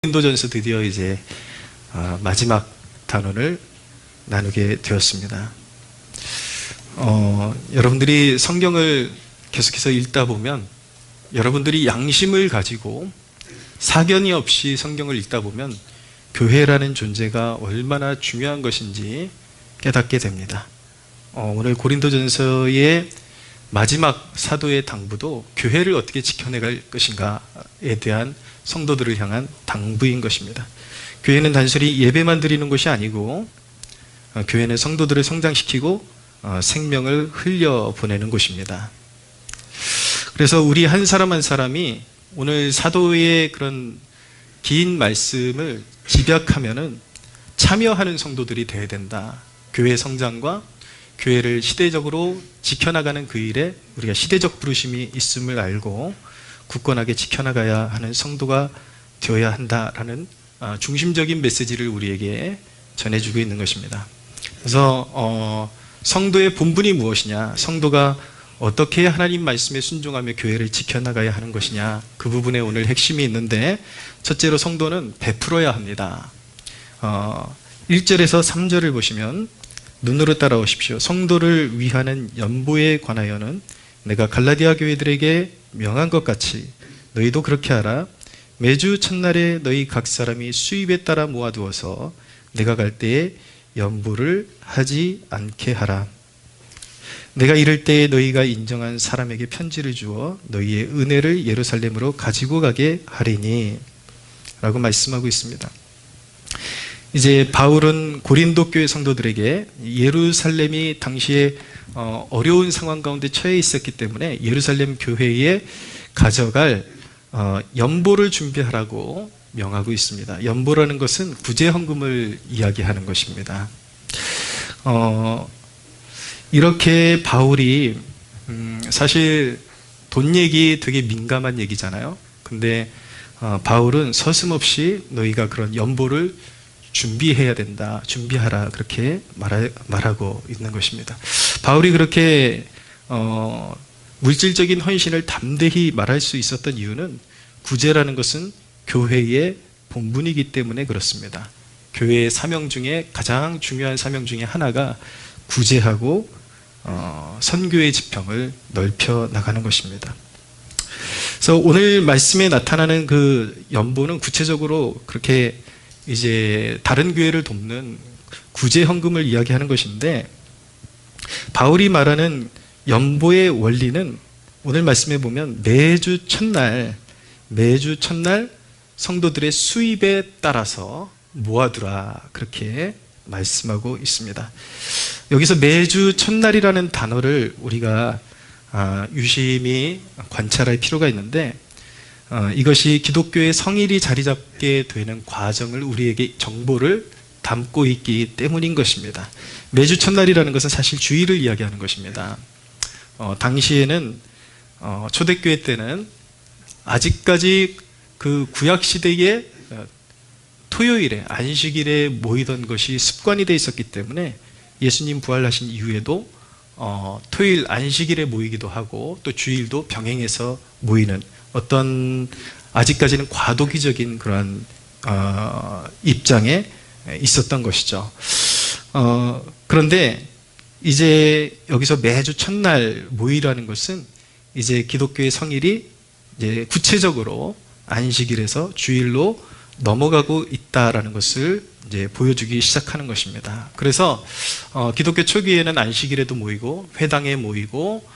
고린도전서 드디어 이제 마지막 단원을 나누게 되었습니다. 여러분들이 성경을 계속해서 읽다 보면 여러분들이 양심을 가지고 사견이 없이 성경을 읽다 보면 교회라는 존재가 얼마나 중요한 것인지 깨닫게 됩니다. 오늘 고린도전서의 마지막 사도의 당부도 교회를 어떻게 지켜내갈 것인가에 대한 성도들을 향한 당부인 것입니다. 교회는 단순히 예배만 드리는 것이 아니고 교회는 성도들을 성장시키고 생명을 흘려보내는 곳입니다. 그래서 우리 한 사람 한 사람이 오늘 사도의 그런 긴 말씀을 집약하면은 참여하는 성도들이 되어야 된다. 교회 성장과 교회를 시대적으로 지켜나가는 그 일에 우리가 시대적 부르심이 있음을 알고 굳건하게 지켜나가야 하는 성도가 되어야 한다라는 중심적인 메시지를 우리에게 전해주고 있는 것입니다. 그래서 성도의 본분이 무엇이냐, 성도가 어떻게 하나님 말씀에 순종하며 교회를 지켜나가야 하는 것이냐, 그 부분에 오늘 핵심이 있는데, 첫째로 성도는 베풀어야 합니다. 1절에서 3절을 보시면 눈으로 따라오십시오. 성도를 위하는 연보에 관하여는 내가 갈라디아 교회들에게 명한 것 같이 너희도 그렇게 하라. 매주 첫날에 너희 각 사람이 수입에 따라 모아두어서 내가 갈 때에 연보를 하지 않게 하라. 내가 이럴 때에 너희가 인정한 사람에게 편지를 주어 너희의 은혜를 예루살렘으로 가지고 가게 하리니 라고 말씀하고 있습니다. 이제 바울은 고린도 교회 성도들에게 예루살렘이 당시에 어려운 상황 가운데 처해 있었기 때문에 예루살렘 교회에 가져갈 연보를 준비하라고 명하고 있습니다. 연보라는 것은 구제헌금을 이야기하는 것입니다. 이렇게 바울이 사실 돈 얘기 되게 민감한 얘기잖아요. 근데 바울은 서슴없이 너희가 그런 연보를 준비해야 된다, 준비하라, 그렇게 말하고 있는 것입니다. 바울이 그렇게 물질적인 헌신을 담대히 말할 수 있었던 이유는 구제라는 것은 교회의 본분이기 때문에 그렇습니다. 교회의 사명 중에 가장 중요한 사명 중에 하나가 구제하고 선교의 지평을 넓혀 나가는 것입니다. 그래서 오늘 말씀에 나타나는 그 연보는 구체적으로 그렇게 이제 다른 교회를 돕는 구제 헌금을 이야기하는 것인데, 바울이 말하는 연보의 원리는 오늘 말씀해 보면 매주 첫날 성도들의 수입에 따라서 모아두라, 그렇게 말씀하고 있습니다. 여기서 매주 첫날이라는 단어를 우리가 유심히 관찰할 필요가 있는데, 이것이 기독교의 성일이 자리 잡게 되는 과정을 우리에게 정보를 담고 있기 때문인 것입니다. 매주 첫날이라는 것은 사실 주일을 이야기하는 것입니다. 당시에는 초대교회 때는 아직까지 그 구약시대의 토요일에, 안식일에 모이던 것이 습관이 되어 있었기 때문에 예수님 부활하신 이후에도 토요일 안식일에 모이기도 하고 또 주일도 병행해서 모이는 어떤 아직까지는 과도기적인 그런 입장에 있었던 것이죠. 그런데 이제 여기서 매주 첫날 모이라는 것은 이제 기독교의 성일이 이제 구체적으로 안식일에서 주일로 넘어가고 있다라는 것을 이제 보여주기 시작하는 것입니다. 그래서 기독교 초기에는 안식일에도 모이고 회당에 모이고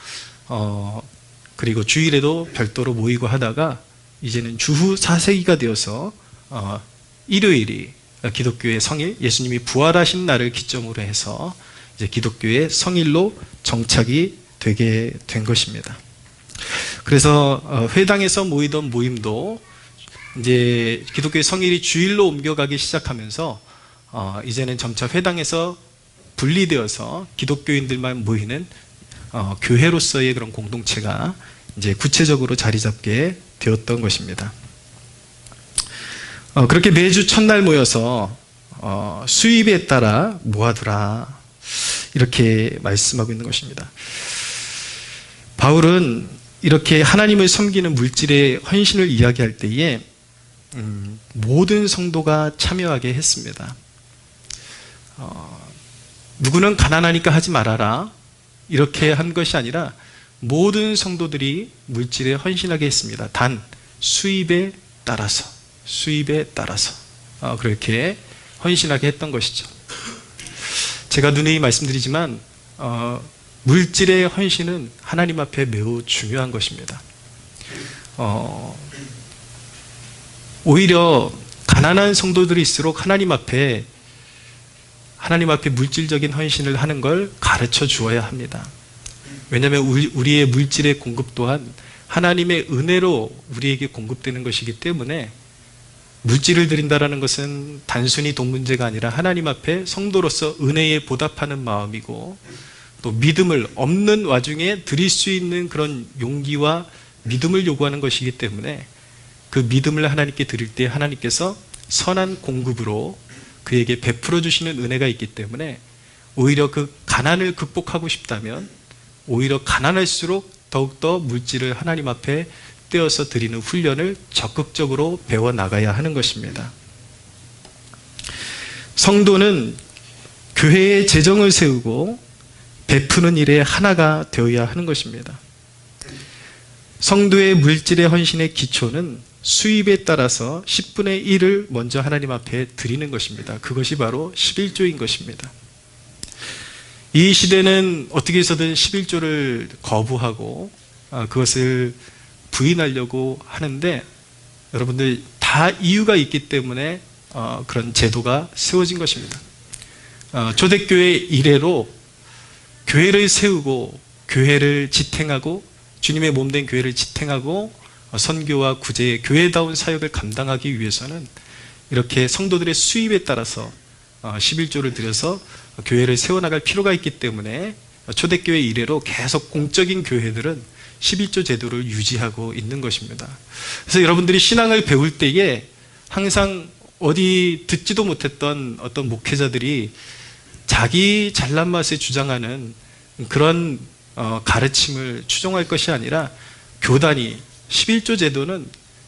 그리고 주일에도 별도로 모이고 하다가 이제는 주후 4세기가 되어서 일요일이 기독교의 성일, 예수님이 부활하신 날을 기점으로 해서 이제 기독교의 성일로 정착이 되게 된 것입니다. 그래서 회당에서 모이던 모임도 이제 기독교의 성일이 주일로 옮겨가기 시작하면서 이제는 점차 회당에서 분리되어서 기독교인들만 모이는 교회로서의 그런 공동체가 이제 구체적으로 자리 잡게 되었던 것입니다. 그렇게 매주 첫날 모여서 수입에 따라 모아두라, 이렇게 말씀하고 있는 것입니다. 바울은 이렇게 하나님을 섬기는 물질의 헌신을 이야기할 때에 모든 성도가 참여하게 했습니다. 누구는 가난하니까 하지 말아라 이렇게 한 것이 아니라 모든 성도들이 물질에 헌신하게 했습니다. 단 수입에 따라서 그렇게 헌신하게 했던 것이죠. 제가 누누이 말씀드리지만 물질의 헌신은 하나님 앞에 매우 중요한 것입니다. 오히려 가난한 성도들일수록 하나님 앞에 물질적인 헌신을 하는 걸 가르쳐 주어야 합니다. 왜냐하면 우리의 물질의 공급 또한 하나님의 은혜로 우리에게 공급되는 것이기 때문에 물질을 드린다는 것은 단순히 돈 문제가 아니라 하나님 앞에 성도로서 은혜에 보답하는 마음이고, 또 믿음을 없는 와중에 드릴 수 있는 그런 용기와 믿음을 요구하는 것이기 때문에 그 믿음을 하나님께 드릴 때 하나님께서 선한 공급으로 그에게 베풀어 주시는 은혜가 있기 때문에 오히려 그 가난을 극복하고 싶다면 오히려 가난할수록 더욱더 물질을 하나님 앞에 떼어서 드리는 훈련을 적극적으로 배워나가야 하는 것입니다. 성도는 교회의 재정을 세우고 베푸는 일에 하나가 되어야 하는 것입니다. 성도의 물질의 헌신의 기초는 수입에 따라서 10분의 1을 먼저 하나님 앞에 드리는 것입니다. 그것이 바로 11조인 것입니다. 이 시대는 어떻게 해서든 11조를 거부하고 그것을 부인하려고 하는데, 여러분들 다 이유가 있기 때문에 그런 제도가 세워진 것입니다. 초대교회 이래로 교회를 세우고 교회를 지탱하고 주님의 몸된 교회를 지탱하고 선교와 구제의 교회다운 사역을 감당하기 위해서는 이렇게 성도들의 수입에 따라서 11조를 들여서 교회를 세워나갈 필요가 있기 때문에 초대교회 이래로 계속 공적인 교회들은 11조 제도를 유지하고 있는 것입니다. 그래서 여러분들이 신앙을 배울 때에 항상 어디 듣지도 못했던 어떤 목회자들이 자기 잘난 맛에 주장하는 그런 가르침을 추종할 것이 아니라 교단이 11조 제도는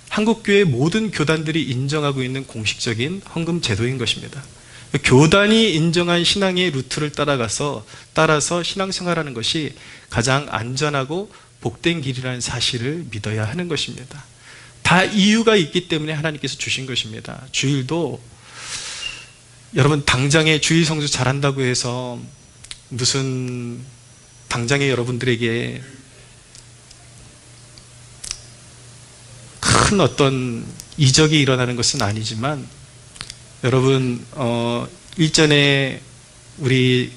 한국교회 모든 교단들이 인정하고 있는 공식적인 헌금 제도인 것입니다. 교단이 인정한 신앙의 루트를 따라서 신앙생활하는 것이 가장 안전하고 복된 길이라는 사실을 믿어야 하는 것입니다. 다 이유가 있기 때문에 하나님께서 주신 것입니다. 주일도 여러분 당장에 주일 성수 잘한다고 해서 무슨 당장에 여러분들에게 큰 어떤 이적이 일어나는 것은 아니지만, 여러분 일전에 우리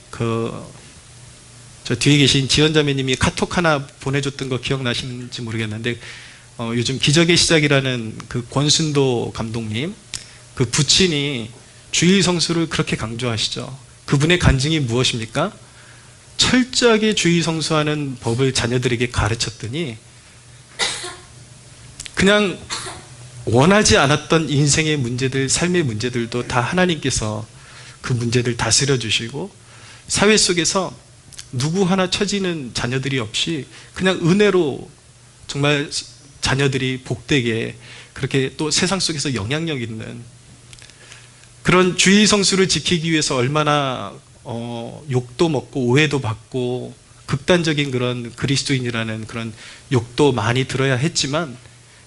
저 뒤에 계신 지연자매님이 카톡 하나 보내줬던 거 기억나시는지 모르겠는데, 요즘 기적의 시작이라는 그 권순도 감독님, 그 부친이 주일 성수를 그렇게 강조하시죠. 그분의 간증이 무엇입니까? 철저하게 주일 성수하는 법을 자녀들에게 가르쳤더니 그냥 원하지 않았던 인생의 문제들, 삶의 문제들도 다 하나님께서 그 문제들 다스려 주시고, 사회 속에서 누구 하나 처지는 자녀들이 없이 그냥 은혜로 정말 자녀들이 복되게 그렇게 또 세상 속에서 영향력 있는 그런 주일 성수를 지키기 위해서 얼마나 욕도 먹고 오해도 받고 극단적인 그런 그리스도인이라는 그런 욕도 많이 들어야 했지만,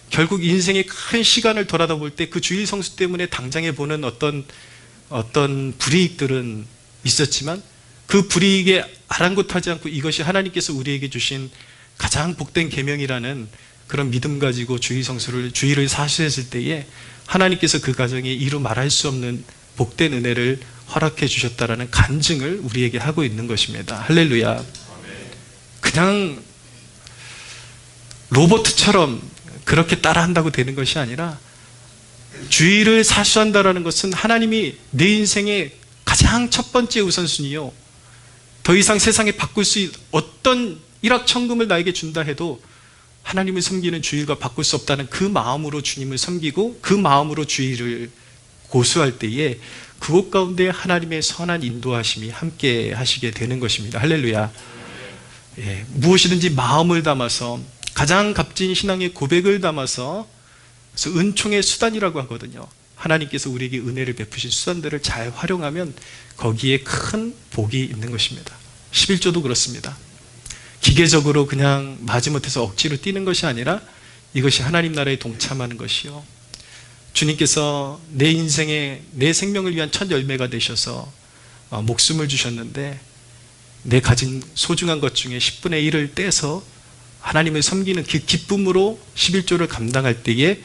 결국 인생의 큰 시간을 돌아다볼 때 그 주일 성수 때문에 당장에 보는 어떤 불이익들은 있었지만 그 불이익에 아랑곳하지 않고 이것이 하나님께서 우리에게 주신 가장 복된 계명이라는 그런 믿음 가지고 주일을 사수했을 때에 하나님께서 그 가정에 이루 말할 수 없는 복된 은혜를 허락해 주셨다라는 간증을 우리에게 하고 있는 것입니다. 할렐루야. 그냥 로봇처럼 그렇게 따라한다고 되는 것이 아니라, 주일을 사수한다라는 것은 하나님이 내 인생의 가장 첫 번째 우선순위요, 더 이상 세상에 바꿀 수 있는 어떤 일확천금을 나에게 준다 해도 하나님을 섬기는 주일과 바꿀 수 없다는 그 마음으로 주님을 섬기고 그 마음으로 주일을 고수할 때에 그곳 가운데 하나님의 선한 인도하심이 함께 하시게 되는 것입니다. 할렐루야. 무엇이든지 마음을 담아서 가장 값진 신앙의 고백을 담아서 그래서 은총의 수단이라고 하거든요. 하나님께서 우리에게 은혜를 베푸신 수단들을 잘 활용하면 거기에 큰 복이 있는 것입니다. 11조도 그렇습니다. 기계적으로 그냥 마지못해서 억지로 뛰는 것이 아니라 이것이 하나님 나라에 동참하는 것이요, 주님께서 내 인생에 내 생명을 위한 첫 열매가 되셔서 목숨을 주셨는데 내 가진 소중한 것 중에 10분의 1을 떼서 하나님을 섬기는 그 기쁨으로 11조를 감당할 때에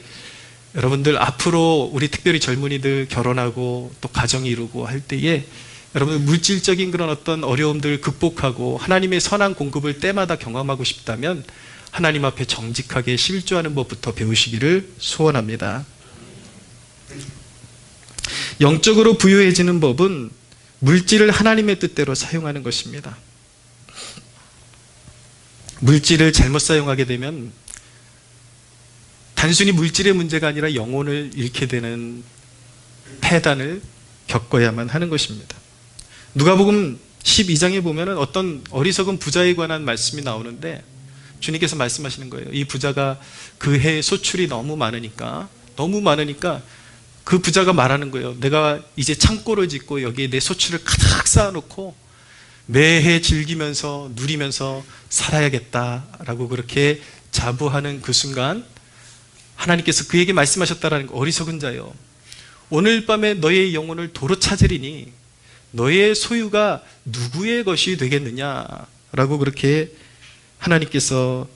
여러분들 앞으로 우리 특별히 젊은이들 결혼하고 또 가정 이루고 할 때에 여러분 물질적인 그런 어떤 어려움들을 극복하고 하나님의 선한 공급을 때마다 경험하고 싶다면 하나님 앞에 정직하게 11조하는 법부터 배우시기를 소원합니다. 영적으로 부유해지는 법은 물질을 하나님의 뜻대로 사용하는 것입니다. 물질을 잘못 사용하게 되면 단순히 물질의 문제가 아니라 영혼을 잃게 되는 폐단을 겪어야만 하는 것입니다. 누가복음 12장에 보면 어떤 어리석은 부자에 관한 말씀이 나오는데 주님께서 말씀하시는 거예요. 이 부자가 그 해 소출이 너무 많으니까 그 부자가 말하는 거예요. 내가 이제 창고를 짓고 여기에 내 소출을 가득 쌓아놓고 매해 즐기면서 누리면서 살아야겠다라고 그렇게 자부하는 그 순간 하나님께서 그에게 말씀하셨다라는 거, 어리석은 자요, 오늘 밤에 너의 영혼을 도로 찾으리니 너의 소유가 누구의 것이 되겠느냐라고 그렇게 하나님께서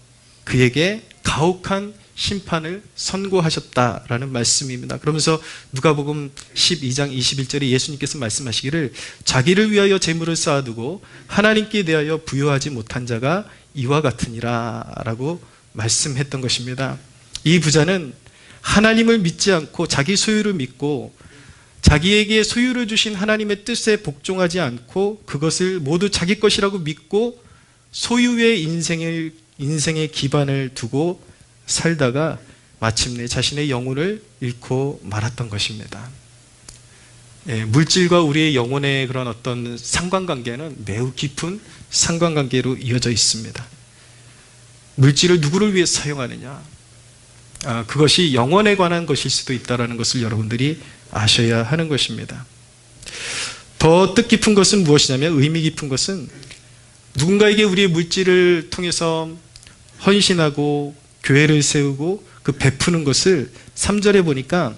그에게 가혹한 심판을 선고하셨다라는 말씀입니다. 그러면서 누가복음 12장 21절에 예수님께서 말씀하시기를 자기를 위하여 재물을 쌓아두고 하나님께 대하여 부여하지 못한 자가 이와 같으니라 라고 말씀했던 것입니다. 이 부자는 하나님을 믿지 않고 자기 소유를 믿고 자기에게 소유를 주신 하나님의 뜻에 복종하지 않고 그것을 모두 자기 것이라고 믿고 소유의 인생의 기반을 두고 살다가 마침내 자신의 영혼을 잃고 말았던 것입니다. 물질과 우리의 영혼의 그런 어떤 상관관계는 매우 깊은 상관관계로 이어져 있습니다. 물질을 누구를 위해 사용하느냐, 그것이 영혼에 관한 것일 수도 있다는 것을 여러분들이 아셔야 하는 것입니다. 더 뜻깊은 것은 무엇이냐면, 의미 깊은 것은 누군가에게 우리의 물질을 통해서 헌신하고 교회를 세우고 그 베푸는 것을 3절에 보니까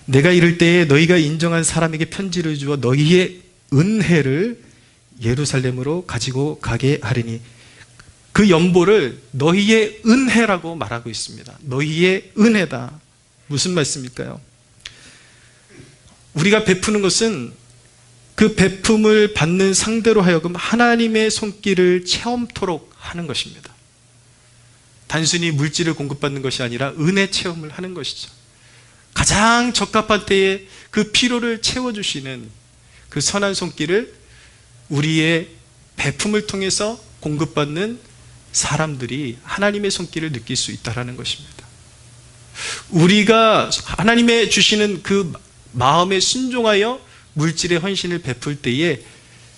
내가 이를 때에 너희가 인정한 사람에게 편지를 주어 너희의 은혜를 예루살렘으로 가지고 가게 하리니, 그 연보를 너희의 은혜라고 말하고 있습니다. 너희의 은혜다. 무슨 말씀일까요? 우리가 베푸는 것은 그 베품을 받는 상대로 하여금 하나님의 손길을 체험토록 하는 것입니다. 단순히 물질을 공급받는 것이 아니라 은혜 체험을 하는 것이죠. 가장 적합한 때에 그 필요를 채워주시는 그 선한 손길을 우리의 베품을 통해서 공급받는 사람들이 하나님의 손길을 느낄 수 있다는 것입니다. 우리가 하나님의 주시는 그 마음에 순종하여 물질의 헌신을 베풀 때에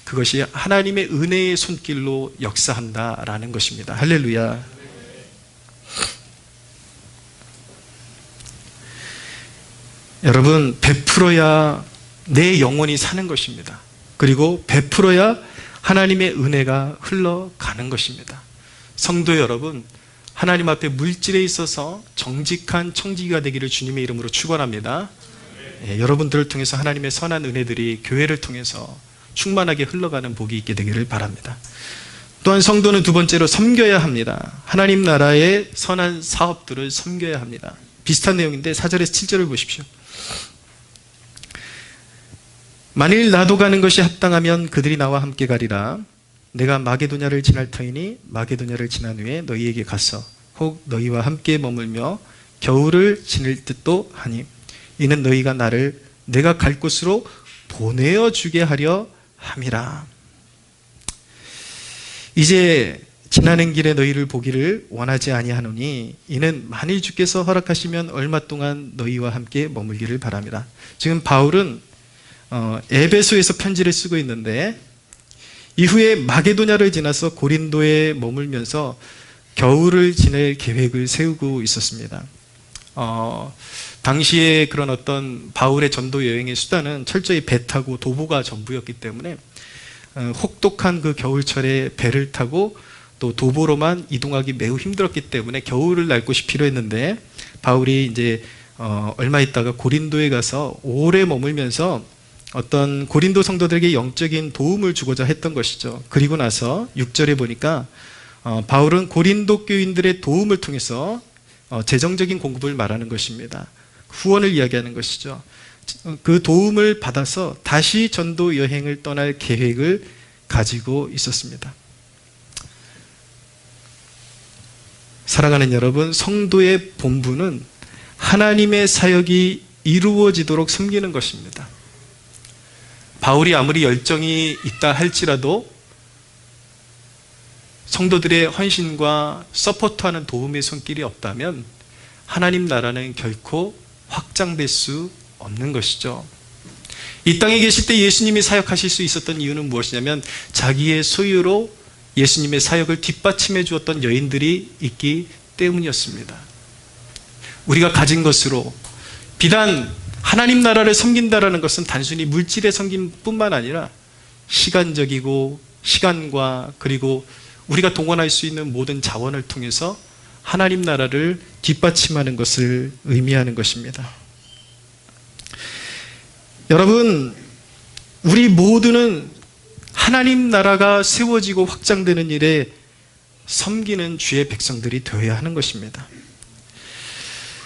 그것이 하나님의 은혜의 손길로 역사한다라는 것입니다. 할렐루야. 여러분, 베풀어야 내 영혼이 사는 것입니다. 그리고 베풀어야 하나님의 은혜가 흘러가는 것입니다. 성도 여러분, 하나님 앞에 물질에 있어서 정직한 청지기가 되기를 주님의 이름으로 축원합니다. 여러분들을 통해서 하나님의 선한 은혜들이 교회를 통해서 충만하게 흘러가는 복이 있게 되기를 바랍니다. 또한 성도는 두 번째로 섬겨야 합니다. 하나님 나라의 선한 사업들을 섬겨야 합니다. 비슷한 내용인데 4절에서 7절을 보십시오. 만일 나도 가는 것이 합당하면 그들이 나와 함께 가리라. 내가 마게도냐를 지날 터이니 마게도냐를 지난 후에 너희에게 가서 혹 너희와 함께 머물며 겨울을 지낼 듯도 하니 이는 너희가 나를 내가 갈 곳으로 보내어 주게 하려 함이라. 이제 지나는 길에 너희를 보기를 원하지 아니하노니 이는 만일 주께서 허락하시면 얼마 동안 너희와 함께 머물기를 바랍니다. 지금 바울은 에베소에서 편지를 쓰고 있는데 이후에 마게도냐를 지나서 고린도에 머물면서 겨울을 지낼 계획을 세우고 있었습니다. 당시에 그런 어떤 바울의 전도 여행의 수단은 철저히 배 타고 도보가 전부였기 때문에 혹독한 그 겨울철에 배를 타고 또 도보로만 이동하기 매우 힘들었기 때문에 겨울을 날 곳이 필요했는데, 바울이 이제 얼마 있다가 고린도에 가서 오래 머물면서 어떤 고린도 성도들에게 영적인 도움을 주고자 했던 것이죠. 그리고 나서 6절에 보니까 바울은 고린도 교인들의 도움을 통해서 재정적인 공급을 말하는 것입니다. 후원을 이야기하는 것이죠. 그 도움을 받아서 다시 전도 여행을 떠날 계획을 가지고 있었습니다. 사랑하는 여러분, 성도의 본분은 하나님의 사역이 이루어지도록 섬기는 것입니다. 바울이 아무리 열정이 있다 할지라도 성도들의 헌신과 서포트하는 도움의 손길이 없다면 하나님 나라는 결코 확장될 수 없는 것이죠. 이 땅에 계실 때 예수님이 사역하실 수 있었던 이유는 무엇이냐면 자기의 소유로 예수님의 사역을 뒷받침해 주었던 여인들이 있기 때문이었습니다. 우리가 가진 것으로 비단 하나님 나라를 섬긴다라는 것은 단순히 물질의 섬김뿐만 아니라 시간적이고 시간과 그리고 우리가 동원할 수 있는 모든 자원을 통해서 하나님 나라를 뒷받침하는 것을 의미하는 것입니다. 여러분, 우리 모두는 하나님 나라가 세워지고 확장되는 일에 섬기는 주의 백성들이 되어야 하는 것입니다.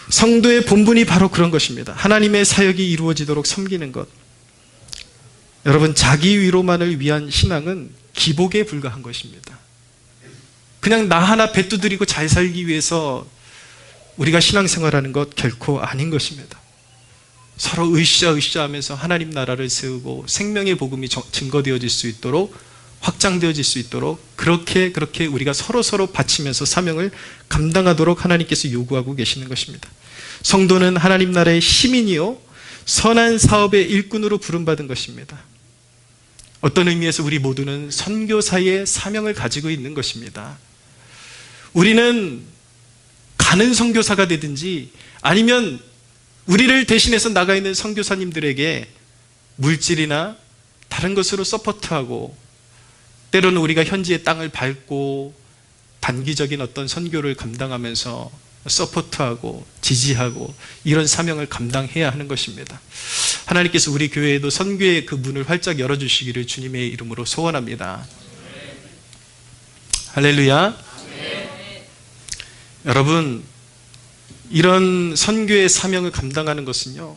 성도의 본분이 바로 그런 것입니다. 하나님의 사역이 이루어지도록 섬기는 것. 여러분, 자기 위로만을 위한 신앙은 기복에 불과한 것입니다. 그냥 나 하나 배 두드리고 잘 살기 위해서 우리가 신앙생활하는 것 결코 아닌 것입니다. 서로 으쌰으쌰 하면서 하나님 나라를 세우고 생명의 복음이 증거되어질 수 있도록, 확장되어질 수 있도록 그렇게 우리가 서로 바치면서 사명을 감당하도록 하나님께서 요구하고 계시는 것입니다. 성도는 하나님 나라의 시민이요 선한 사업의 일꾼으로 부름받은 것입니다. 어떤 의미에서 우리 모두는 선교사의 사명을 가지고 있는 것입니다. 우리는 가는 선교사가 되든지 아니면 우리를 대신해서 나가 있는 선교사님들에게 물질이나 다른 것으로 서포트하고, 때로는 우리가 현지의 땅을 밟고 단기적인 어떤 선교를 감당하면서 서포트하고 지지하고 이런 사명을 감당해야 하는 것입니다. 하나님께서 우리 교회에도 선교의 그 문을 활짝 열어주시기를 주님의 이름으로 소원합니다. 할렐루야. 여러분, 이런 선교의 사명을 감당하는 것은요,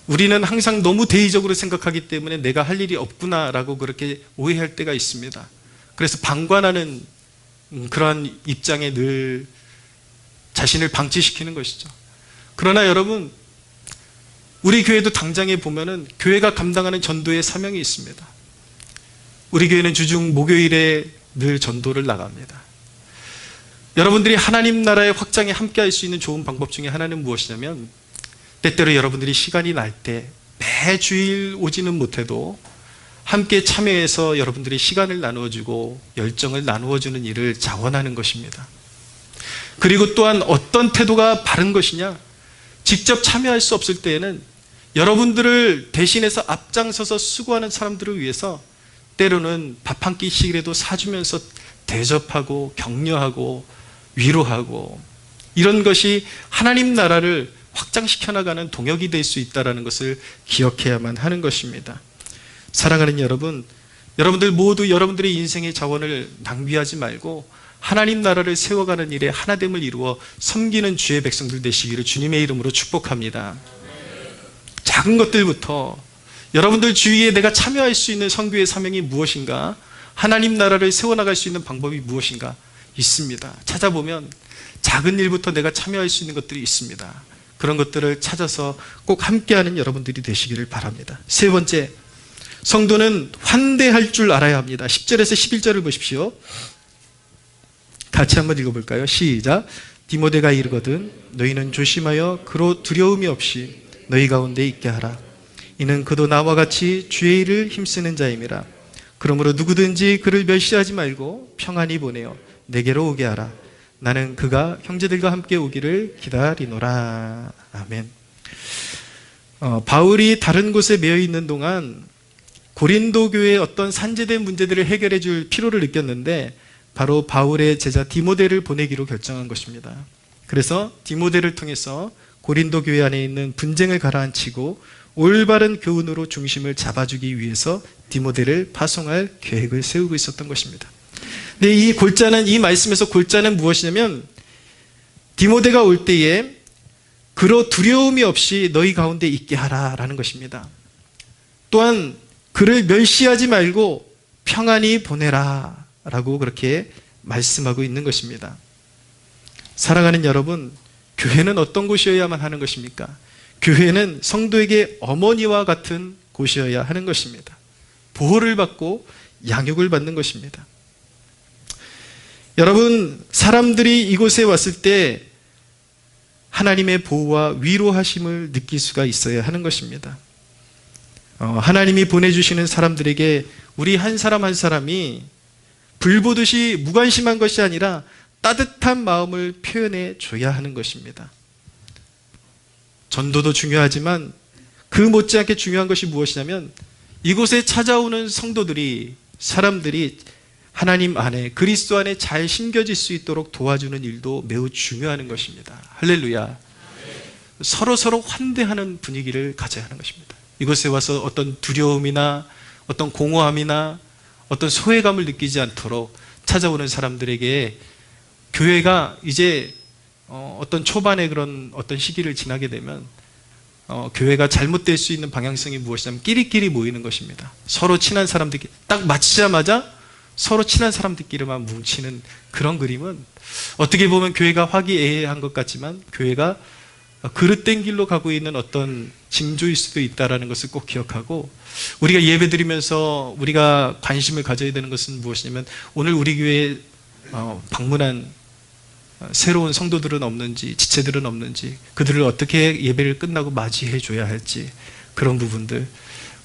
우리는 항상 너무 대의적으로 생각하기 때문에 내가 할 일이 없구나라고 그렇게 오해할 때가 있습니다. 그래서 방관하는 그러한 입장에 늘 자신을 방치시키는 것이죠. 그러나 여러분, 우리 교회도 당장에 보면은 교회가 감당하는 전도의 사명이 있습니다. 우리 교회는 주중 목요일에 늘 전도를 나갑니다. 여러분들이 하나님 나라의 확장에 함께 할 수 있는 좋은 방법 중에 하나는 무엇이냐면, 때때로 여러분들이 시간이 날 때 매주일 오지는 못해도 함께 참여해서 여러분들이 시간을 나누어주고 열정을 나누어주는 일을 자원하는 것입니다. 그리고 또한 어떤 태도가 바른 것이냐, 직접 참여할 수 없을 때에는 여러분들을 대신해서 앞장서서 수고하는 사람들을 위해서 때로는 밥 한 끼씩이라도 사주면서 대접하고 격려하고 위로하고, 이런 것이 하나님 나라를 확장시켜 나가는 동역이 될 수 있다는 것을 기억해야만 하는 것입니다. 사랑하는 여러분, 여러분들 모두 여러분들의 인생의 자원을 낭비하지 말고 하나님 나라를 세워가는 일에 하나됨을 이루어 섬기는 주의 백성들 되시기를 주님의 이름으로 축복합니다. 작은 것들부터 여러분들 주위에 내가 참여할 수 있는 선교의 사명이 무엇인가, 하나님 나라를 세워나갈 수 있는 방법이 무엇인가 있습니다. 찾아보면 작은 일부터 내가 참여할 수 있는 것들이 있습니다. 그런 것들을 찾아서 꼭 함께하는 여러분들이 되시기를 바랍니다. 세 번째, 성도는 환대할 줄 알아야 합니다. 10절에서 11절을 보십시오. 같이 한번 읽어볼까요? 시작. 디모데가 이르거든 너희는 조심하여 그로 두려움이 없이 너희 가운데 있게 하라. 이는 그도 나와 같이 주의 일을 힘쓰는 자임이라. 그러므로 누구든지 그를 멸시하지 말고 평안히 보내어 내게로 오게 하라. 나는 그가 형제들과 함께 오기를 기다리노라. 아멘. 바울이 다른 곳에 매여 있는 동안 고린도 교회의 어떤 산재된 문제들을 해결해 줄 필요를 느꼈는데 바로 바울의 제자 디모데를 보내기로 결정한 것입니다. 그래서 디모데를 통해서 고린도 교회 안에 있는 분쟁을 가라앉히고 올바른 교훈으로 중심을 잡아주기 위해서 디모데를 파송할 계획을 세우고 있었던 것입니다. 근데 이 말씀에서 골자는 무엇이냐면 디모데가 올 때에 그로 두려움이 없이 너희 가운데 있게 하라라는 것입니다. 또한 그를 멸시하지 말고 평안히 보내라 라고 그렇게 말씀하고 있는 것입니다. 사랑하는 여러분, 교회는 어떤 곳이어야만 하는 것입니까? 교회는 성도에게 어머니와 같은 곳이어야 하는 것입니다. 보호를 받고 양육을 받는 것입니다. 여러분, 사람들이 이곳에 왔을 때 하나님의 보호와 위로하심을 느낄 수가 있어야 하는 것입니다. 하나님이 보내주시는 사람들에게 우리 한 사람 한 사람이 불보듯이 무관심한 것이 아니라 따뜻한 마음을 표현해 줘야 하는 것입니다. 전도도 중요하지만 그 못지않게 중요한 것이 무엇이냐면 이곳에 찾아오는 성도들이, 사람들이 하나님 안에, 그리스도 안에 잘 심겨질 수 있도록 도와주는 일도 매우 중요한 것입니다. 할렐루야. 서로 환대하는 분위기를 가져야 하는 것입니다. 이곳에 와서 어떤 두려움이나 어떤 공허함이나 어떤 소외감을 느끼지 않도록 찾아오는 사람들에게 교회가 이제 어떤 초반에 그런 어떤 시기를 지나게 되면 교회가 잘못될 수 있는 방향성이 무엇이냐면 끼리끼리 모이는 것입니다. 서로 친한 사람들끼리 딱 마치자마자 서로 친한 사람들끼리만 뭉치는 그런 그림은 어떻게 보면 교회가 화기애애한 것 같지만 교회가 그릇된 길로 가고 있는 어떤 징조일 수도 있다는 것을 꼭 기억하고, 우리가 예배드리면서 우리가 관심을 가져야 되는 것은 무엇이냐면 오늘 우리 교회에 방문한 새로운 성도들은 없는지, 지체들은 없는지, 그들을 어떻게 예배를 끝나고 맞이해 줘야 할지, 그런 부분들.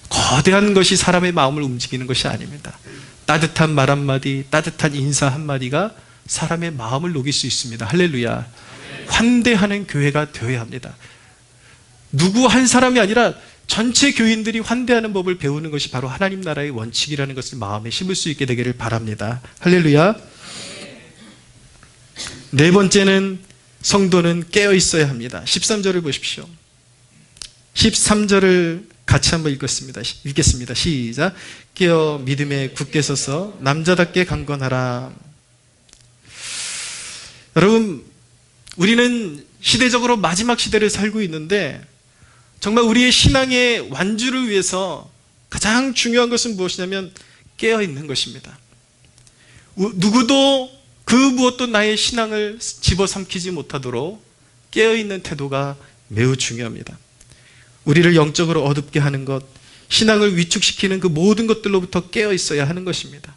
거대한 것이 사람의 마음을 움직이는 것이 아닙니다. 따뜻한 말 한마디, 따뜻한 인사 한마디가 사람의 마음을 녹일 수 있습니다. 할렐루야. 환대하는 교회가 되어야 합니다. 누구 한 사람이 아니라 전체 교인들이 환대하는 법을 배우는 것이 바로 하나님 나라의 원칙이라는 것을 마음에 심을 수 있게 되기를 바랍니다. 할렐루야. 네 번째는 성도는 깨어 있어야 합니다. 13절을 보십시오. 13절을 같이 한번 읽겠습니다. 시작. 깨어 믿음에 굳게 서서 남자답게 강건하라. 여러분, 우리는 시대적으로 마지막 시대를 살고 있는데 정말 우리의 신앙의 완주를 위해서 가장 중요한 것은 무엇이냐면 깨어 있는 것입니다. 누구도 그 무엇도 나의 신앙을 집어삼키지 못하도록 깨어 있는 태도가 매우 중요합니다. 우리를 영적으로 어둡게 하는 것, 신앙을 위축시키는 그 모든 것들로부터 깨어 있어야 하는 것입니다.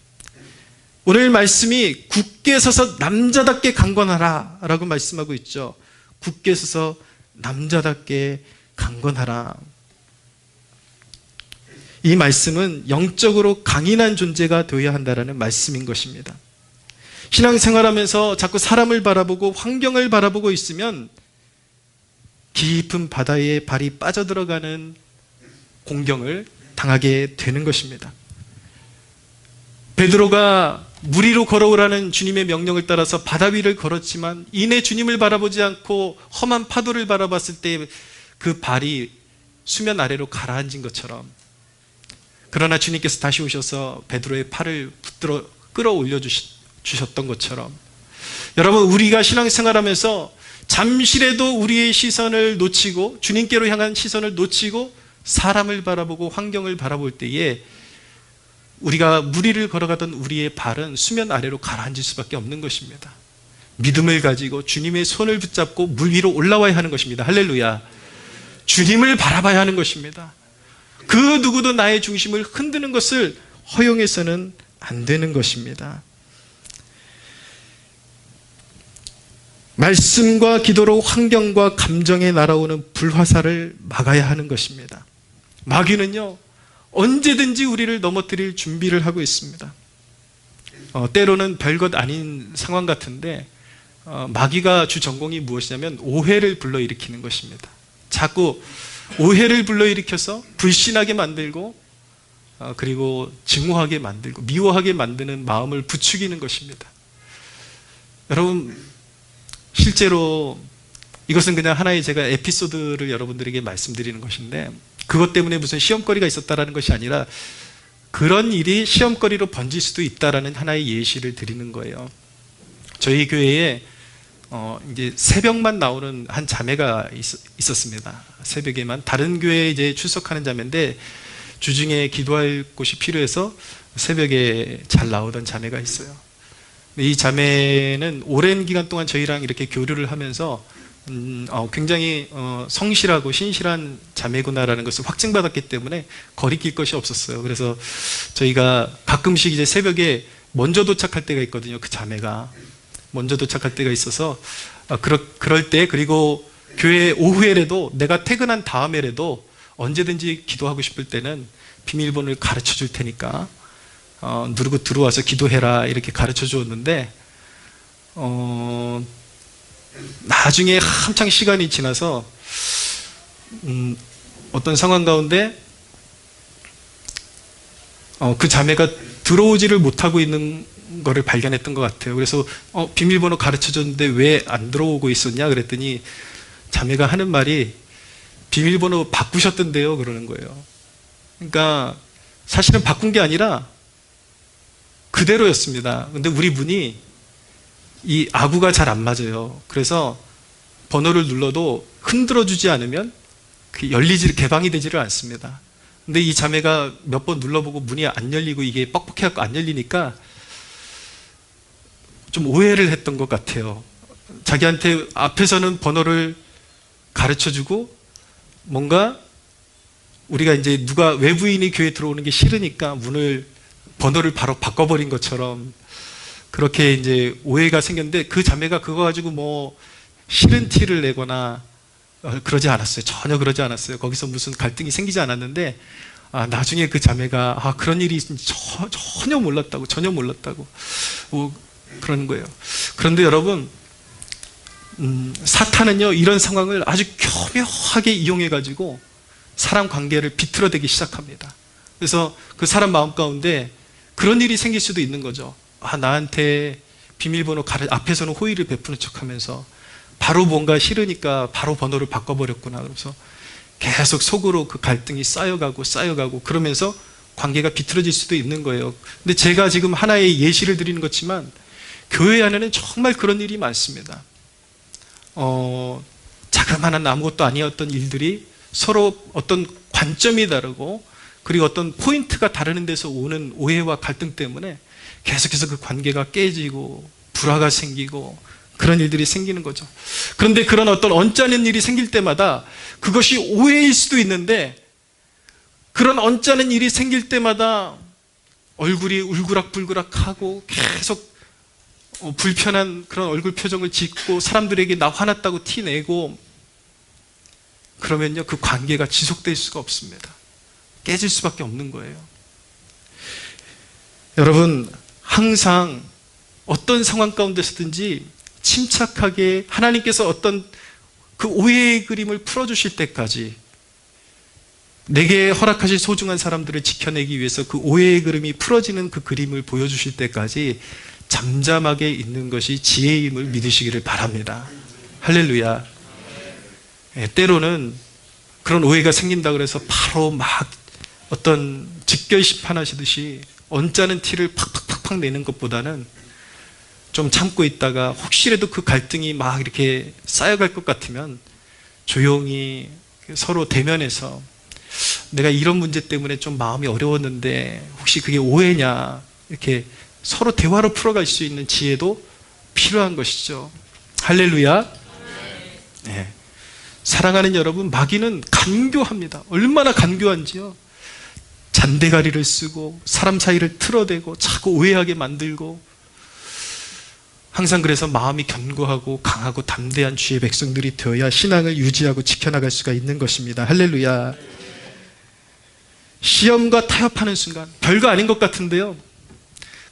오늘 말씀이 굳게 서서 남자답게 강건하라 라고 말씀하고 있죠. 굳게 서서 남자답게 강건하라. 이 말씀은 영적으로 강인한 존재가 되어야 한다는 말씀인 것입니다. 신앙생활하면서 자꾸 사람을 바라보고 환경을 바라보고 있으면 깊은 바다에 발이 빠져들어가는 공경을 당하게 되는 것입니다. 베드로가 물 위로 걸어오라는 주님의 명령을 따라서 바다 위를 걸었지만 이내 주님을 바라보지 않고 험한 파도를 바라봤을 때 그 발이 수면 아래로 가라앉은 것처럼, 그러나 주님께서 다시 오셔서 베드로의 팔을 붙들어 끌어올려 주셨던 것처럼, 여러분, 우리가 신앙생활하면서 잠시라도 우리의 시선을 놓치고 주님께로 향한 시선을 놓치고 사람을 바라보고 환경을 바라볼 때에 우리가 물 위를 걸어가던 우리의 발은 수면 아래로 가라앉을 수밖에 없는 것입니다. 믿음을 가지고 주님의 손을 붙잡고 물 위로 올라와야 하는 것입니다. 할렐루야. 주님을 바라봐야 하는 것입니다. 그 누구도 나의 중심을 흔드는 것을 허용해서는 안 되는 것입니다. 말씀과 기도로 환경과 감정에 날아오는 불화살을 막아야 하는 것입니다. 마귀는요, 언제든지 우리를 넘어뜨릴 준비를 하고 있습니다. 때로는 별것 아닌 상황 같은데 마귀가 주 전공이 무엇이냐면 오해를 불러일으키는 것입니다. 자꾸 오해를 불러일으켜서 불신하게 만들고 그리고 증오하게 만들고 미워하게 만드는 마음을 부추기는 것입니다. 여러분, 실제로 이것은 그냥 하나의 제가 에피소드를 여러분들에게 말씀드리는 것인데, 그것 때문에 무슨 시험거리가 있었다라는 것이 아니라 그런 일이 시험거리로 번질 수도 있다라는 하나의 예시를 드리는 거예요. 저희 교회에 이제 새벽만 나오는 한 자매가 있었습니다. 새벽에만. 다른 교회에 이제 출석하는 자매인데 주중에 기도할 곳이 필요해서 새벽에 잘 나오던 자매가 있어요. 이 자매는 오랜 기간 동안 저희랑 이렇게 교류를 하면서 굉장히 성실하고 신실한 자매구나라는 것을 확증받았기 때문에 거리낄 것이 없었어요. 그래서 저희가 가끔씩 이제 새벽에 먼저 도착할 때가 있거든요. 그 자매가 먼저 도착할 때가 있어서 그럴 때, 그리고 교회 오후에라도 내가 퇴근한 다음에라도 언제든지 기도하고 싶을 때는 비밀번호를 가르쳐 줄 테니까 누르고 들어와서 기도해라 이렇게 가르쳐 주었는데, 나중에 한창 시간이 지나서 어떤 상황 가운데 그 자매가 들어오지를 못하고 있는 거를 발견했던 것 같아요. 그래서 비밀번호 가르쳐 줬는데 왜 안 들어오고 있었냐 그랬더니 자매가 하는 말이 비밀번호 바꾸셨던데요 그러는 거예요. 그러니까 사실은 바꾼 게 아니라 그대로였습니다. 근데 우리 문이 이 아구가 잘 안 맞아요. 그래서 번호를 눌러도 흔들어 주지 않으면 개방이 되지를 않습니다. 근데 이 자매가 몇 번 눌러보고 문이 안 열리고 이게 뻑뻑해갖고 안 열리니까 좀 오해를 했던 것 같아요. 자기한테 앞에서는 번호를 가르쳐 주고 뭔가 우리가 이제 누가 외부인이 교회에 들어오는 게 싫으니까 번호를 바로 바꿔버린 것처럼 그렇게 이제 오해가 생겼는데, 그 자매가 그거 가지고 뭐 싫은 티를 내거나 그러지 않았어요. 전혀 그러지 않았어요. 거기서 무슨 갈등이 생기지 않았는데, 나중에 그 자매가 그런 일이 전혀 몰랐다고 그러는 거예요. 그런데 여러분, 사탄은요 이런 상황을 아주 교묘하게 이용해 가지고 사람 관계를 비틀어대기 시작합니다. 그래서 그 사람 마음 가운데 그런 일이 생길 수도 있는 거죠. 나한테 비밀번호 앞에서는 호의를 베푸는 척하면서 바로 뭔가 싫으니까 바로 번호를 바꿔버렸구나. 그래서 계속 속으로 그 갈등이 쌓여가고 그러면서 관계가 비틀어질 수도 있는 거예요. 근데 제가 지금 하나의 예시를 드리는 것지만 교회 안에는 정말 그런 일이 많습니다. 자그마한 아무것도 아니었던 일들이 서로 어떤 관점이 다르고 그리고 어떤 포인트가 다르는 데서 오는 오해와 갈등 때문에 계속해서 그 관계가 깨지고 불화가 생기고 그런 일들이 생기는 거죠. 그런데 그런 어떤 언짢은 일이 생길 때마다 그것이 오해일 수도 있는데, 그런 언짢은 일이 생길 때마다 얼굴이 울그락불그락하고 계속 불편한 그런 얼굴 표정을 짓고 사람들에게 나 화났다고 티내고 그러면요 그 관계가 지속될 수가 없습니다. 깨질 수밖에 없는 거예요. 여러분, 항상 어떤 상황 가운데서든지 침착하게 하나님께서 어떤 그 오해의 그림을 풀어주실 때까지, 내게 허락하신 소중한 사람들을 지켜내기 위해서 그 오해의 그림이 풀어지는 그 그림을 보여주실 때까지 잠잠하게 있는 것이 지혜임을 믿으시기를 바랍니다. 할렐루야. 때로는 그런 오해가 생긴다 그래서 바로 막 어떤 직결심판하시듯이 언짢은 티를 팍팍팍팍 내는 것보다는 좀 참고 있다가 혹시라도 그 갈등이 막 이렇게 쌓여갈 것 같으면 조용히 서로 대면해서 내가 이런 문제 때문에 좀 마음이 어려웠는데 혹시 그게 오해냐, 이렇게 서로 대화로 풀어갈 수 있는 지혜도 필요한 것이죠. 할렐루야. 네. 사랑하는 여러분, 마귀는 간교합니다. 얼마나 간교한지요. 잔대가리를 쓰고 사람 사이를 틀어대고 자꾸 오해하게 만들고, 항상 그래서 마음이 견고하고 강하고 담대한 주의 백성들이 되어야 신앙을 유지하고 지켜나갈 수가 있는 것입니다. 할렐루야. 시험과 타협하는 순간, 별거 아닌 것 같은데요,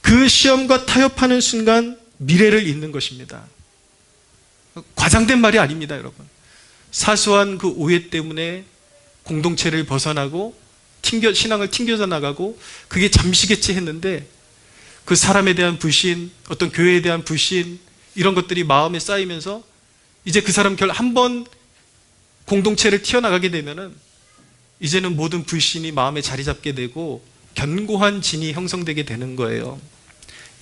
그 시험과 타협하는 순간 미래를 잇는 것입니다. 과장된 말이 아닙니다, 여러분. 사소한 그 오해 때문에 공동체를 벗어나고 신앙을 튕겨져 나가고 그게 잠시겠지 했는데 그 사람에 대한 불신, 어떤 교회에 대한 불신, 이런 것들이 마음에 쌓이면서 이제 그 사람 한번 공동체를 튀어나가게 되면은 이제는 모든 불신이 마음에 자리 잡게 되고 견고한 진이 형성되게 되는 거예요.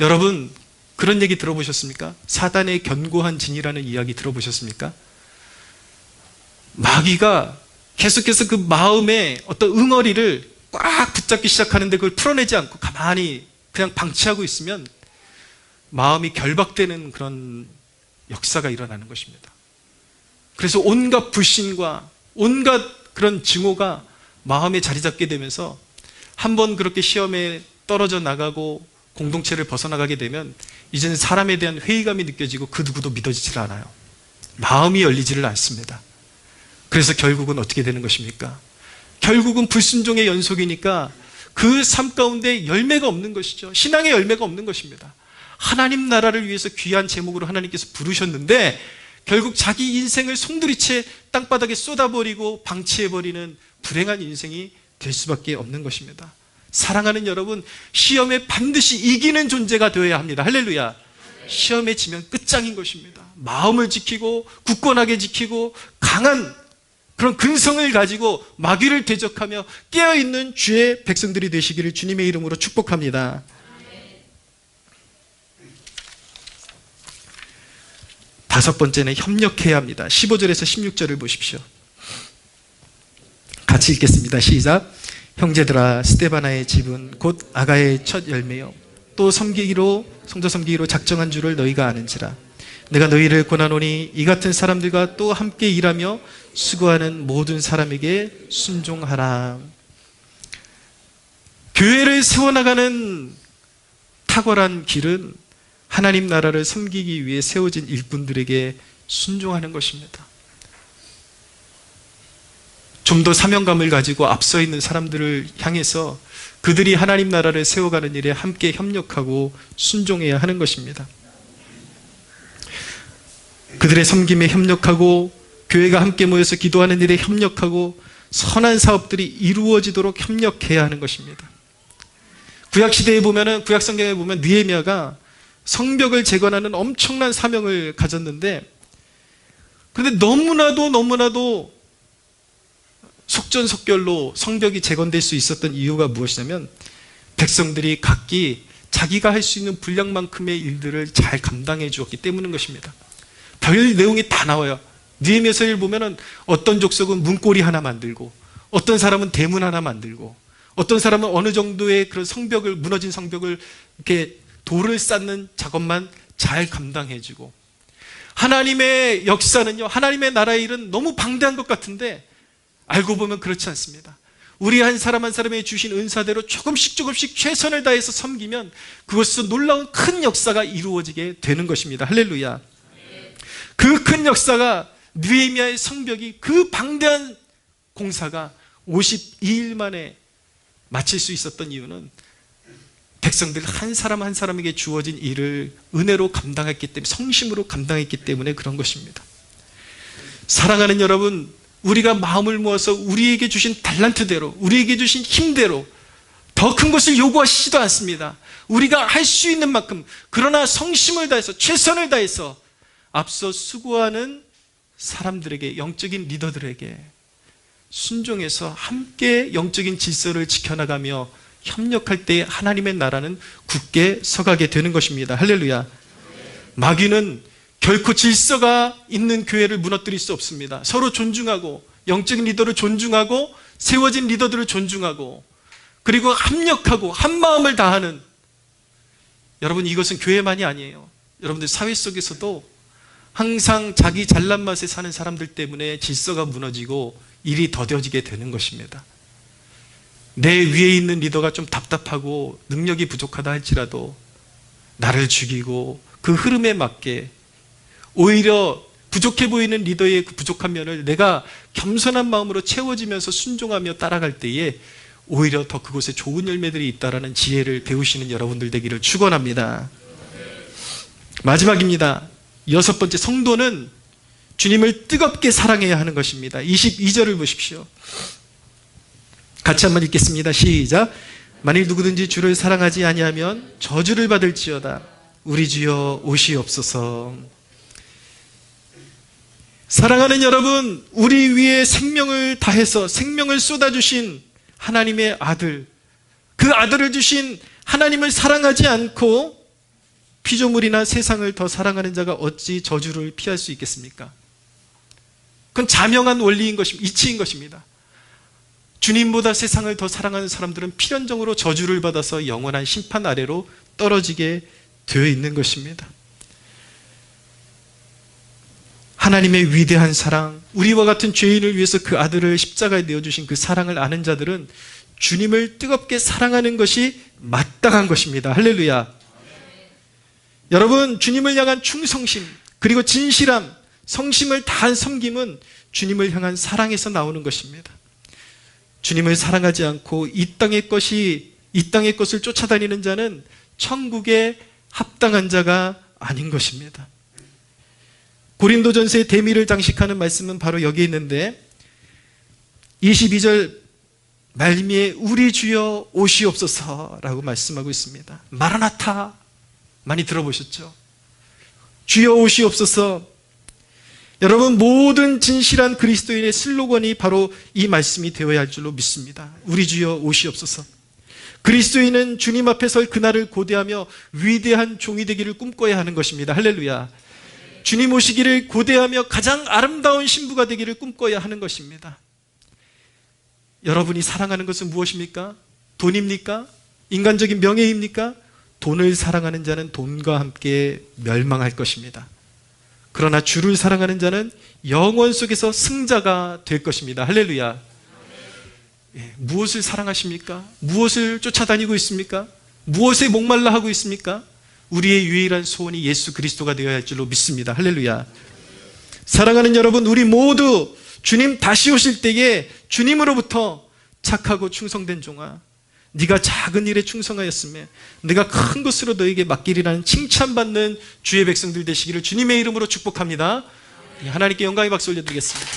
여러분, 그런 얘기 들어보셨습니까? 사단의 견고한 진이라는 이야기 들어보셨습니까? 마귀가 계속해서 그 마음에 어떤 응어리를 꽉 붙잡기 시작하는데 그걸 풀어내지 않고 가만히 그냥 방치하고 있으면 마음이 결박되는 그런 역사가 일어나는 것입니다. 그래서 온갖 불신과 온갖 그런 증오가 마음에 자리 잡게 되면서 한번 그렇게 시험에 떨어져 나가고 공동체를 벗어나가게 되면 이제는 사람에 대한 회의감이 느껴지고 그 누구도 믿어지질 않아요. 마음이 열리지를 않습니다. 그래서 결국은 어떻게 되는 것입니까? 결국은 불순종의 연속이니까 그 삶 가운데 열매가 없는 것이죠. 신앙의 열매가 없는 것입니다. 하나님 나라를 위해서 귀한 제목으로 하나님께서 부르셨는데 결국 자기 인생을 송두리째 땅바닥에 쏟아버리고 방치해버리는 불행한 인생이 될 수밖에 없는 것입니다. 사랑하는 여러분, 시험에 반드시 이기는 존재가 되어야 합니다. 할렐루야. 시험에 지면 끝장인 것입니다. 마음을 지키고 굳건하게 지키고 강한 그런 근성을 가지고 마귀를 대적하며 깨어있는 주의 백성들이 되시기를 주님의 이름으로 축복합니다. 다섯 번째는 협력해야 합니다. 15절에서 16절을 보십시오. 같이 읽겠습니다. 시작. 형제들아, 스데바나의 집은 곧 아가의 첫 열매요 또 성도 섬기기로 작정한 줄을 너희가 아는지라. 내가 너희를 권하노니 이 같은 사람들과 또 함께 일하며 수고하는 모든 사람에게 순종하라. 교회를 세워나가는 탁월한 길은 하나님 나라를 섬기기 위해 세워진 일꾼들에게 순종하는 것입니다. 좀 더 사명감을 가지고 앞서 있는 사람들을 향해서 그들이 하나님 나라를 세워가는 일에 함께 협력하고 순종해야 하는 것입니다. 그들의 섬김에 협력하고 교회가 함께 모여서 기도하는 일에 협력하고 선한 사업들이 이루어지도록 협력해야 하는 것입니다. 구약시대에 보면은, 구약성경에 보면 느헤미야가 성벽을 재건하는 엄청난 사명을 가졌는데, 그런데 너무나도 속전속결로 성벽이 재건될 수 있었던 이유가 무엇이냐면 백성들이 각기 자기가 할 수 있는 분량만큼의 일들을 잘 감당해 주었기 때문인 것입니다. 별 내용이 다 나와요. 느헤미야서를 보면은 어떤 족속은 문고리 하나 만들고, 어떤 사람은 대문 하나 만들고, 어떤 사람은 어느 정도의 그런 성벽을, 무너진 성벽을 이렇게 돌을 쌓는 작업만 잘 감당해주고, 하나님의 역사는요, 하나님의 나라의 일은 너무 방대한 것 같은데 알고 보면 그렇지 않습니다. 우리 한 사람 한 사람이 주신 은사대로 조금씩 최선을 다해서 섬기면 그것은 놀라운 큰 역사가 이루어지게 되는 것입니다. 할렐루야. 그 큰 역사가, 느헤미야의 성벽이, 그 방대한 공사가 52일 만에 마칠 수 있었던 이유는 백성들 한 사람 한 사람에게 주어진 일을 은혜로 감당했기 때문에, 성심으로 감당했기 때문에 그런 것입니다. 사랑하는 여러분, 우리가 마음을 모아서 우리에게 주신 달란트대로, 우리에게 주신 힘대로 더 큰 것을 요구하시지도 않습니다. 우리가 할 수 있는 만큼, 그러나 성심을 다해서, 최선을 다해서 앞서 수고하는 사람들에게, 영적인 리더들에게 순종해서 함께 영적인 질서를 지켜나가며 협력할 때 하나님의 나라는 굳게 서가게 되는 것입니다. 할렐루야. 마귀는 결코 질서가 있는 교회를 무너뜨릴 수 없습니다. 서로 존중하고, 영적인 리더를 존중하고, 세워진 리더들을 존중하고, 그리고 합력하고 한 마음을 다하는, 여러분, 이것은 교회만이 아니에요. 여러분들 사회 속에서도 항상 자기 잘난 맛에 사는 사람들 때문에 질서가 무너지고 일이 더뎌지게 되는 것입니다. 내 위에 있는 리더가 좀 답답하고 능력이 부족하다 할지라도 나를 죽이고 그 흐름에 맞게, 오히려 부족해 보이는 리더의 그 부족한 면을 내가 겸손한 마음으로 채워지면서 순종하며 따라갈 때에 오히려 더 그곳에 좋은 열매들이 있다라는 지혜를 배우시는 여러분들 되기를 축원합니다. 마지막입니다. 여섯 번째, 성도는 주님을 뜨겁게 사랑해야 하는 것입니다. 22절을 보십시오. 같이 한번 읽겠습니다. 시작. 만일 누구든지 주를 사랑하지 아니하면 저주를 받을지어다. 우리 주여 오시옵소서. 사랑하는 여러분, 우리 위에 생명을 다해서 생명을 쏟아주신 하나님의 아들, 그 아들을 주신 하나님을 사랑하지 않고 피조물이나 세상을 더 사랑하는 자가 어찌 저주를 피할 수 있겠습니까? 그건 자명한 원리인 것입니다. 이치인 것입니다. 주님보다 세상을 더 사랑하는 사람들은 필연적으로 저주를 받아서 영원한 심판 아래로 떨어지게 되어 있는 것입니다. 하나님의 위대한 사랑, 우리와 같은 죄인을 위해서 그 아들을 십자가에 내어주신 그 사랑을 아는 자들은 주님을 뜨겁게 사랑하는 것이 마땅한 것입니다. 할렐루야. 여러분, 주님을 향한 충성심, 그리고 진실함, 성심을 다한 섬김은 주님을 향한 사랑에서 나오는 것입니다. 주님을 사랑하지 않고 이 땅의 것을 쫓아다니는 자는 천국에 합당한 자가 아닌 것입니다. 고린도전서의 대미를 장식하는 말씀은 바로 여기 있는데 22절 말미에 우리 주여 오시옵소서라고 말씀하고 있습니다. 마라나타 많이 들어보셨죠? 주여 오시옵소서. 여러분, 모든 진실한 그리스도인의 슬로건이 바로 이 말씀이 되어야 할 줄로 믿습니다. 우리 주여 오시옵소서. 그리스도인은 주님 앞에 설 그날을 고대하며 위대한 종이 되기를 꿈꿔야 하는 것입니다. 할렐루야. 주님 오시기를 고대하며 가장 아름다운 신부가 되기를 꿈꿔야 하는 것입니다. 여러분이 사랑하는 것은 무엇입니까? 돈입니까? 인간적인 명예입니까? 돈을 사랑하는 자는 돈과 함께 멸망할 것입니다. 그러나 주를 사랑하는 자는 영원 속에서 승자가 될 것입니다. 할렐루야. 무엇을 사랑하십니까? 무엇을 쫓아다니고 있습니까? 무엇에 목말라 하고 있습니까? 우리의 유일한 소원이 예수 그리스도가 되어야 할 줄로 믿습니다. 할렐루야. 사랑하는 여러분, 우리 모두 주님 다시 오실 때에 주님으로부터 착하고 충성된 종아, 네가 작은 일에 충성하였으며 내가 큰 것으로 너에게 맡기리라는 칭찬받는 주의 백성들 되시기를 주님의 이름으로 축복합니다. 하나님께 영광의 박수 올려드리겠습니다.